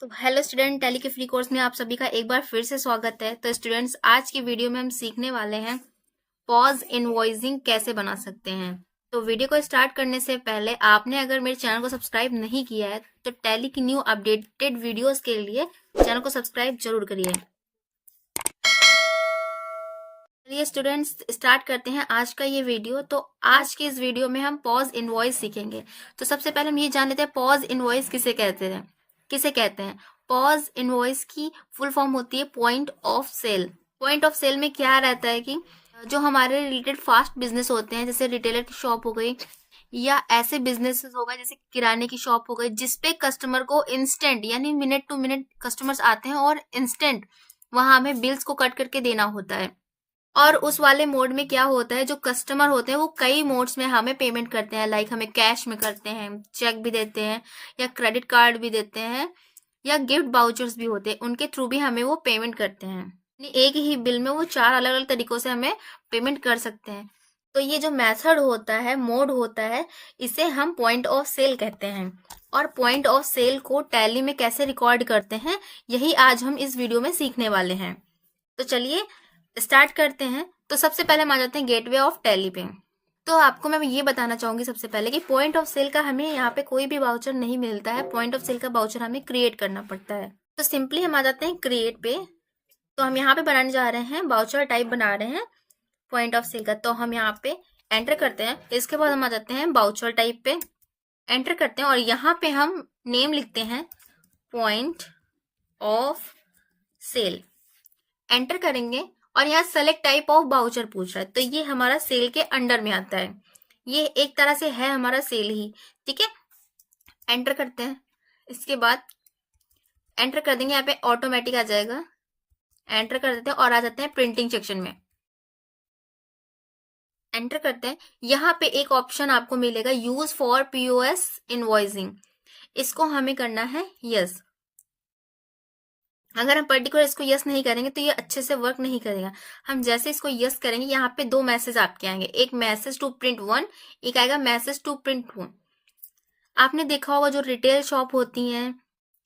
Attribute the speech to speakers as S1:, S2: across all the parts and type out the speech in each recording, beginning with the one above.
S1: तो hello student, tally के free course में आप सभी का एक बार फिर से स्वागत है। तो स्टूडेंट्स, आज की वीडियो में हम सीखने वाले हैं पॉज इनवॉइसिंग कैसे बना सकते हैं। तो वीडियो को स्टार्ट करने से पहले आपने अगर मेरे चैनल को सब्सक्राइब नहीं किया है तो टैली की न्यू अपडेटेड वीडियोस के लिए चैनल को सब्सक्राइब जरूर करिए। चलिए स्टूडेंट्स, स्टार्ट करते हैं आज का ये वीडियो। तो आज के इस वीडियो में हम पॉज इनवॉइस सीखेंगे। तो सबसे पहले हम ये जान लेते हैं पॉज इनवॉइस किसे कहते हैं। पॉज इनवॉइस की फुल फॉर्म होती है point of sale. Point of sale में क्या रहता है कि जो हमारे रिलेटेड फास्ट बिजनेस होते हैं, जैसे रिटेलर की शॉप हो गई या ऐसे बिजनेसेस हो गए जैसे किराने की शॉप हो गई, जिसपे कस्टमर को इंस्टेंट यानी मिनट टू मिनट कस्टमर्स आते हैं और इंस्टेंट वहां हमें बिल्स को कट करके देना होता है। और उस वाले मोड में क्या होता है, जो कस्टमर होते हैं वो कई मोड्स में हमें पेमेंट करते हैं। लाइक हमें कैश में करते हैं, चेक भी देते हैं या क्रेडिट कार्ड भी देते हैं या गिफ्ट बाउचर्स भी होते हैं, उनके थ्रू भी हमें वो पेमेंट करते हैं। एक ही बिल में वो 4 अलग अलग तरीकों से हमें पेमेंट कर सकते हैं। तो ये जो मेथड होता है, मोड होता है, इसे हम पॉइंट ऑफ सेल कहते हैं। और पॉइंट ऑफ सेल को टैली में कैसे रिकॉर्ड करते हैं, यही आज हम इस वीडियो में सीखने वाले हैं। तो चलिए स्टार्ट करते हैं। तो सबसे पहले हम आ जाते हैं गेटवे ऑफ टैली पे। तो आपको मैं ये बताना चाहूंगी सबसे पहले कि पॉइंट ऑफ सेल का हमें यहाँ पे कोई भी वाउचर नहीं मिलता है। पॉइंट ऑफ सेल का वाउचर हमें क्रिएट करना पड़ता है। तो सिंपली हम आ जाते हैं क्रिएट पे। तो हम यहाँ पे बनाने जा रहे हैं, वाउचर टाइप बना रहे हैं पॉइंट ऑफ सेल का। तो हम यहाँ पे एंटर करते हैं। इसके बाद हम आ जाते हैं वाउचर टाइप पे, एंटर करते हैं और यहाँ पे हम नेम लिखते हैं पॉइंट ऑफ सेल, एंटर करेंगे और यहाँ सेलेक्ट टाइप ऑफ वाउचर पूछ रहा है। तो ये हमारा सेल के अंडर में आता है, ये एक तरह से है हमारा सेल ही। ठीक है, एंटर करते हैं। इसके बाद एंटर कर देंगे, यहाँ पे ऑटोमेटिक आ जाएगा। एंटर कर देते हैं और आ जाते हैं प्रिंटिंग सेक्शन में। एंटर करते हैं, यहाँ पे एक ऑप्शन आपको मिलेगा यूज फॉर पीओएस इनवॉइसिंग, इसको हमें करना है यस। अगर हम पर्टिकुलर इसको यस नहीं करेंगे तो ये अच्छे से वर्क नहीं करेगा। हम जैसे इसको यस करेंगे, यहाँ पे 2 मैसेज आपके आएंगे, एक मैसेज टू प्रिंट 1, एक आएगा मैसेज टू प्रिंट 2। आपने देखा होगा जो रिटेल शॉप होती हैं,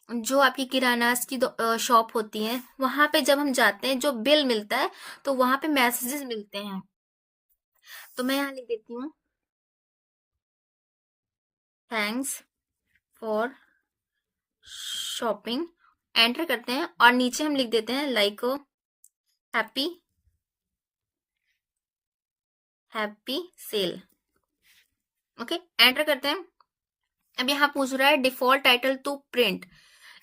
S1: जो आपकी किराना की शॉप होती है, वहां पे जब हम जाते हैं जो बिल मिलता है तो वहां पे मैसेजेस मिलते हैं। तो मैं यहाँ लिख देती हूँ थैंक्स फॉर शॉपिंग, एंटर करते हैं और नीचे हम लिख देते हैं like happy happy sale. Okay, enter करते हैं। अब यहाँ पूछ रहा है डिफॉल्ट टाइटल टू प्रिंट।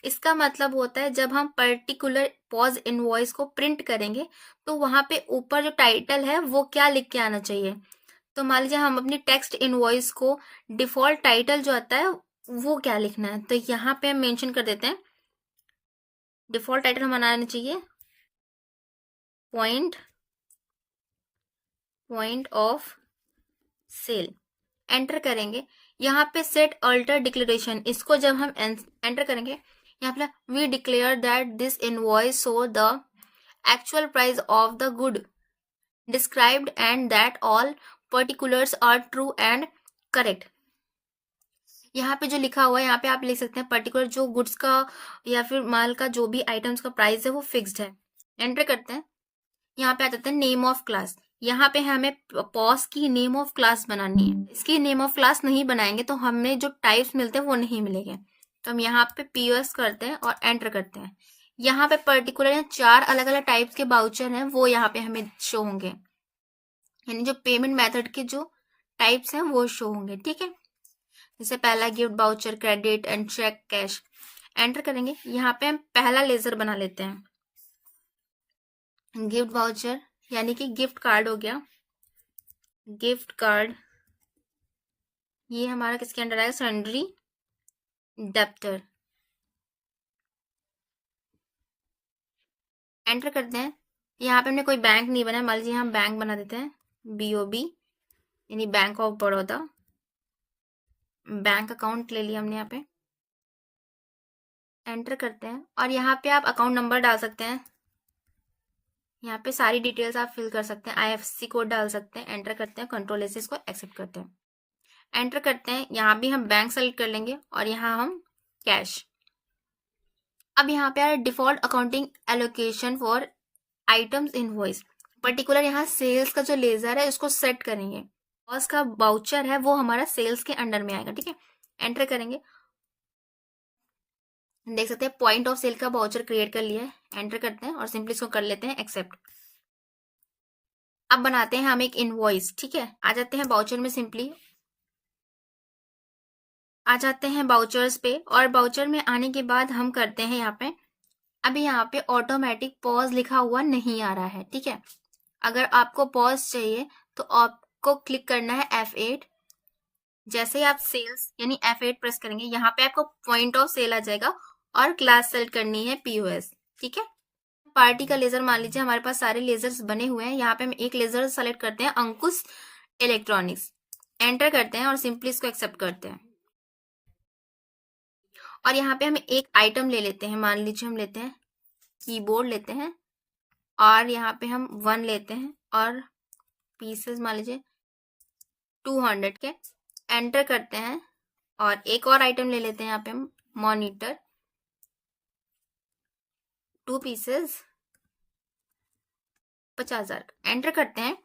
S1: इसका मतलब होता है जब हम पर्टिकुलर पॉज इनवॉइस को प्रिंट करेंगे तो वहां पे ऊपर जो टाइटल है वो क्या लिख के आना चाहिए। तो मान लीजिए हम अपनी टेक्स्ट इनवॉइस को डिफॉल्ट टाइटल जो आता है वो क्या लिखना है, तो यहाँ पे हम मेंशन कर देते हैं डिफॉल्ट टाइटल हमारा आना चाहिए पॉइंट ऑफ सेल। एंटर करेंगे, यहाँ पे सेट अल्टर डिक्लेरेशन, इसको जब हम एंटर करेंगे, यहाँ पे we declare that this invoice so the actual price of the good described and that all particulars are true and correct. यहाँ पे जो लिखा हुआ है, यहाँ पे आप लिख सकते हैं पर्टिकुलर जो गुड्स का या फिर माल का जो भी आइटम्स का प्राइस है वो फिक्स्ड है। एंटर करते हैं, यहाँ पे आ जाते हैं नेम ऑफ क्लास। यहाँ पे हमें पॉज की नेम ऑफ क्लास बनानी है। इसकी नेम ऑफ क्लास नहीं बनाएंगे तो हमें जो टाइप्स मिलते हैं वो नहीं मिलेंगे। तो हम यहाँ पे पीओएस करते हैं और एंटर करते हैं। यहाँ पे पर्टिकुलर 4 अलग अलग टाइप्स के बाउचर हैं, वो यहाँ पे हमें शो होंगे, यानी जो पेमेंट मेथड के जो टाइप्स हैं वो शो होंगे। ठीक है, जैसे पहला gift voucher, credit and cheque, cash. Enter करेंगे, यहाँ पे हम पहला लेजर बना लेते हैं गिफ्ट बाउचर, यानी कि गिफ्ट कार्ड हो गया। गिफ्ट कार्ड ये हमारा किसके अंडर आएगा, सन्ड्री डेप्टर। एंटर करते हैं, यहाँ पे हमने कोई बैंक नहीं बनाया, मान लीजिए हम बैंक बना देते हैं बीओबी, यानी bank of Baroda. Bank account ले लिया हमने यहाँ पे। एंटर करते हैं और यहाँ पे आप अकाउंट नंबर डाल सकते हैं, यहाँ पे सारी डिटेल्स आप फिल कर सकते हैं, आईएफएससी कोड डाल सकते हैं। एंटर करते हैं, कंट्रोल एस इसको एक्सेप्ट करते हैं। एंटर करते हैं, यहाँ भी हम बैंक सेलेक्ट कर लेंगे और यहाँ हम कैश। अब यहाँ पे आ default accounting allocation for items invoice. Particular यहाँ सेल्स का जो लेजर है उसको सेट करेंगे। पॉज का बाउचर है वो हमारा सेल्स के अंडर में आएगा। ठीक है, एंटर करेंगे, देख सकते हैं पॉइंट ऑफ सेल का बाउचर क्रिएट कर लिया है। एंटर करते हैं और सिंपली इसको कर लेते हैं एक्सेप्ट। अब बनाते हैं हम एक इनवॉइस। ठीक है, आ जाते हैं बाउचर में, सिंपली आ जाते हैं बाउचर्स पे, और बाउचर में आने के बाद हम करते हैं यहाँ पे, अभी यहाँ पे ऑटोमेटिक पॉज लिखा हुआ नहीं आ रहा है। ठीक है, अगर आपको पॉज चाहिए तो आपको क्लिक करना है F8। जैसे ही आप सेल्स यानी F8 प्रेस करेंगे, यहाँ पे आपको पॉइंट ऑफ सेल आ जाएगा और क्लास सेलेक्ट करनी है POS। ठीक है, पार्टी का लेजर मान लीजिए, हमारे पास सारे लेजर्स बने हुए हैं। यहाँ पे हम एक लेजर सेलेक्ट करते हैं, अंकुश इलेक्ट्रॉनिक्स। एंटर करते हैं और सिंपली इसको एक्सेप्ट करते हैं। और यहाँ पे हम एक आइटम ले लेते हैं, मान लीजिए हम लेते हैं कीबोर्ड लेते हैं, और यहाँ पे हम 1 लेते हैं और पीसेस मान लीजिए 200 के। एंटर करते हैं और एक और आइटम ले लेते हैं, यहाँ पे हम मॉनिटर 2 पीसेस 50,000। एंटर करते हैं।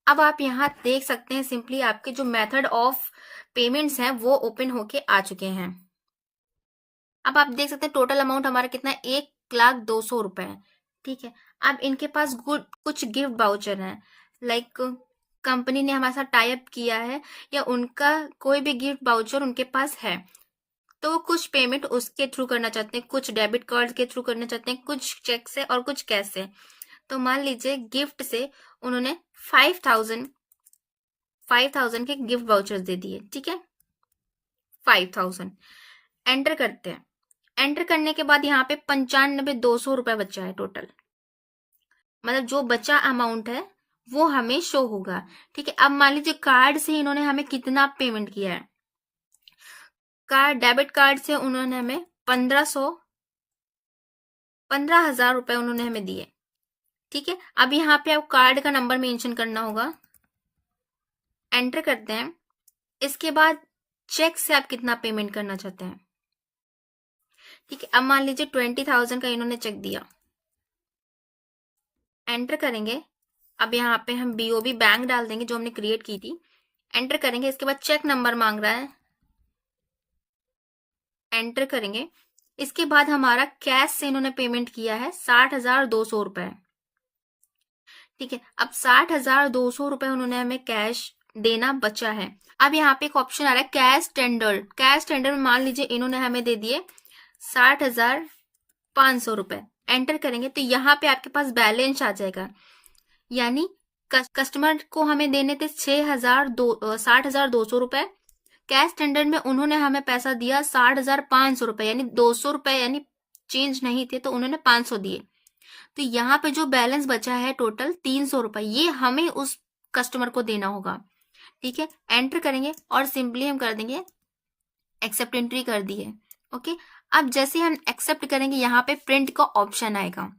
S1: अब आप यहाँ देख सकते हैं सिंपली आपके जो मेथड ऑफ पेमेंट्स हैं वो ओपन होके आ चुके हैं। अब आप देख सकते हैं टोटल अमाउंट हमारा कितना है, 1,02,000 रुपए है। ठीक है, अब इनके पास कुछ गिफ्ट वाउचर हैं, लाइक कंपनी ने हमारे साथ टाई अप किया है या उनका कोई भी गिफ्ट वाउचर उनके पास है, तो वो कुछ पेमेंट उसके थ्रू करना चाहते हैं, कुछ डेबिट कार्ड के थ्रू करना चाहते हैं, कुछ चेक से और कुछ कैश से। तो मान लीजिए गिफ्ट से उन्होंने 5,000 के गिफ्ट वाउचर्स दे दिए। ठीक है, 5,000। एंटर करते हैं। एंटर करने के बाद यहाँ पे 95,200 रुपए बचा है टोटल, मतलब जो बचा अमाउंट है वो हमें शो होगा। ठीक है, अब मान लीजिए कार्ड से इन्होंने हमें कितना पेमेंट किया है। डेबिट कार्ड से उन्होंने हमें 15,000 रुपए उन्होंने हमें दिए। ठीक है, अब यहाँ पे आप कार्ड का नंबर मेंशन करना होगा। एंटर करते हैं। इसके बाद चेक से आप कितना पेमेंट करना चाहते हैं। ठीक है, अब मान लीजिए 20,000 का इन्होंने चेक दिया। एंटर करेंगे। अब यहाँ पे हम BOB बैंक डाल देंगे जो हमने क्रिएट की थी। एंटर करेंगे, इसके बाद चेक नंबर मांग रहा है, एंटर करेंगे। इसके बाद हमारा कैश से इन्होंने पेमेंट किया है 60,200 रुपए। ठीक है, अब 60,200 रुपए उन्होंने हमें कैश देना बचा है। अब यहाँ पे एक ऑप्शन आ रहा है कैश टेंडर। कैश टेंडर में मान लीजिए इन्होंने हमें दे दिए 60,500 रुपए। एंटर करेंगे तो यहाँ पे आपके पास बैलेंस आ जाएगा, यानी कस्टमर को हमें देने थे 60,200 रुपए। कैश टेंडर में उन्होंने हमें पैसा दिया 60,500 रुपए, यानी 200 रुपए, यानी चेंज नहीं थे तो उन्होंने 500 दिए। तो यहाँ पे जो बैलेंस बचा है टोटल 300 रुपए, ये हमें उस कस्टमर को देना होगा। ठीक है, एंटर करेंगे और सिंपली हम कर देंगे एक्सेप्ट। एंट्री कर दिए। ओके, अब जैसे हम एक्सेप्ट करेंगे यहाँ पे प्रिंट का ऑप्शन आएगा,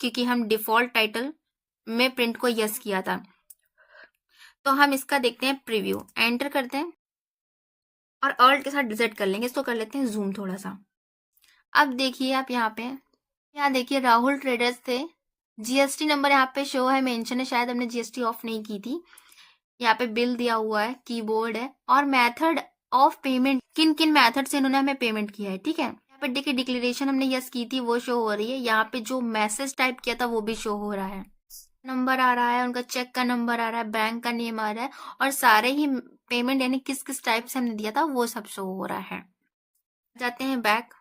S1: क्योंकि हम डिफॉल्ट टाइटल में प्रिंट को यस किया था। तो हम इसका देखते हैं प्रीव्यू। एंटर करते हैं और ऑल्ट के साथ डिलीट कर लेंगे। इसको कर लेते हैं जूम थोड़ा सा। अब देखिए आप यहाँ पे, यहाँ देखिए राहुल ट्रेडर्स थे। GST नंबर यहाँ पे शो है, मेंशन है, शायद हमने GST ऑफ नहीं की थी। यहाँ पे बिल दिया हुआ है, कीबोर्ड है, और मेथड ऑफ पेमेंट, किन किन मेथड से इन्होंने हमें पेमेंट किया है। ठीक है, यहाँ पे देखिए डिक्लेरेशन हमने यस की थी वो शो हो रही है। यहाँ पे जो मैसेज टाइप किया था वो भी शो हो रहा है, नंबर आ रहा है, उनका चेक का नंबर आ रहा है, बैंक का नेम आ रहा है, और सारे ही पेमेंट यानी किस किस टाइप से हमने दिया था वो सब शो हो रहा है। जाते हैं बैक।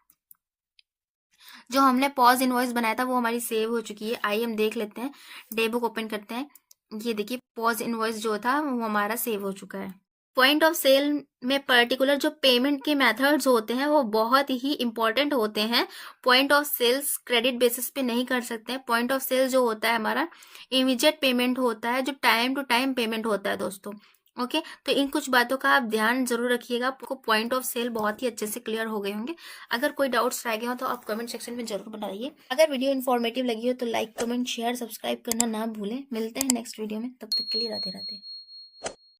S1: जो हमने पॉज इनवॉइस बनाया था वो हमारी सेव हो चुकी है। आइए हम देख लेते हैं, डे बुक ओपन करते हैं। ये देखिए पॉज इनवॉइस जो था वो हमारा सेव हो चुका है। पॉइंट ऑफ सेल में पर्टिकुलर जो पेमेंट के मेथड्स होते हैं वो बहुत ही इंपॉर्टेंट होते हैं। Point of sales credit basis पे नहीं कर सकते हैं। पॉइंट ऑफ सेल जो होता है हमारा इमीडिएट पेमेंट होता है, जो टाइम टू टाइम पेमेंट होता है दोस्तों। ओके, तो इन कुछ बातों का आप ध्यान जरूर रखिएगा। आपको पॉइंट ऑफ सेल बहुत ही अच्छे से क्लियर हो गए होंगे। अगर कोई डाउट्स रह गए हो तो आप कमेंट सेक्शन में जरूर बताइए। अगर वीडियो इन्फॉर्मेटिव लगी हो तो लाइक, कमेंट, शेयर, सब्सक्राइब करना ना भूलें। मिलते हैं नेक्स्ट वीडियो में, तब तक के लिए राधे राधे।